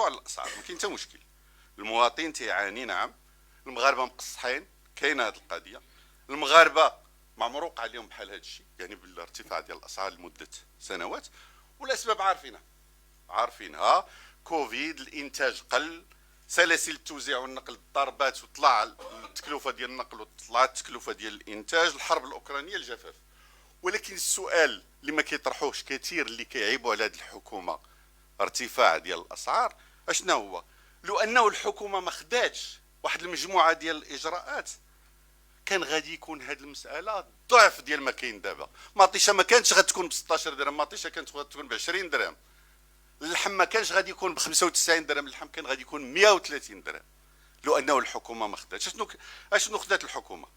نوصلوا على الاسعار، ما كاين حتى مشكل. المواطن تيعاني، نعم. المغاربه مقصحين، كاينه هذه القضيه. المغاربه ما عمرو وقع عليهم بحال هذا الشيء، يعني بالارتفاع ديال الاسعار لمده سنوات، والاسباب عارفينها. كوفيد، الانتاج قل، سلاسل التوزيع والنقل ضربات، وطلع التكلفه ديال النقل وطلعت التكلفه ديال الانتاج، الحرب الاوكرانيه، الجفاف. ولكن السؤال اللي ما كيطرحوش كثير اللي كيعيبوا على هذه الحكومه ارتفاع ديال الاسعار اشنا هو؟ لو انه الحكومه ما خداتش واحد المجموعه ديال الاجراءات كان غادي يكون هذه المساله ضعف ديال ما كاين دابا. مطيشه ما كانتش غتكون ب 16 درهم، مطيشه كانت غتكون ب 20 درهم. اللحم ما كانش غادي يكون ب 95 درهم، اللحم كان غادي يكون 130 درهم. لو انه الحكومه ما خداتش. اشنو خدات الحكومه؟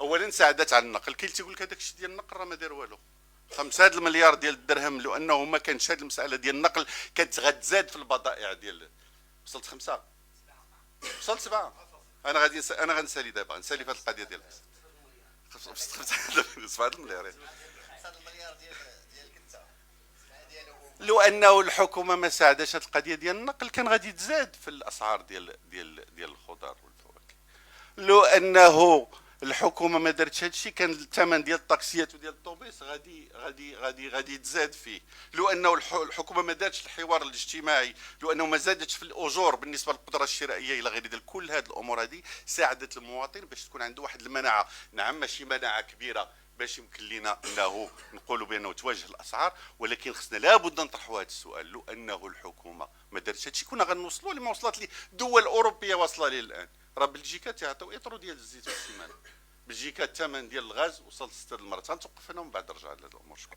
اولا ساعدت على النقل. كاين تيقول لك هذاك الشيء ديال النقل راه ما دار والو. 5 المليار ديال الدرهم، لو انه ما كانش هذه المساله ديال النقل كانت غتزاد في البضائع ديال. وصلت 5، وصلت 7. انا غنسالي دابا، نسالي في هذه القضيه ديال 7 المليار. لو انه الحكومه ما ساعدش هذه القضيه ديال النقل كان غادي تزاد في الاسعار ديال الخضار والفواكه. لو انه الحكومه ما دارتش هذا الشيء كان الثمن ديال الطاكسيات وديال الطوبيس غادي تزاد فيه. لو انه الحكومه ما دارتش الحوار الاجتماعي، لو انه ما زادتش في الاجور بالنسبه للقدره الشرائيه الى غير ذلك، كل هذه الامور هذه ساعدت المواطن باش تكون عنده واحد المناعه. نعم ماشي مناعه كبيره باش يمكن لنا انه نقولوا بانه تواجه الاسعار، ولكن خصنا لابد نطرحوا هذا السؤال. لو انه الحكومه ما دارتش هذا الشيء كنا غنوصلوا لما وصلت لي دول اوروبيه واصله ليه الان. راه بلجيكا تيعطيو اطرو ديال الزيت في السيمانه. بلجيكا الثمن ديال الغاز وصل 6 المرات. غنتوقف هنا ومن بعد نرجع لهاد الامور. شكرا.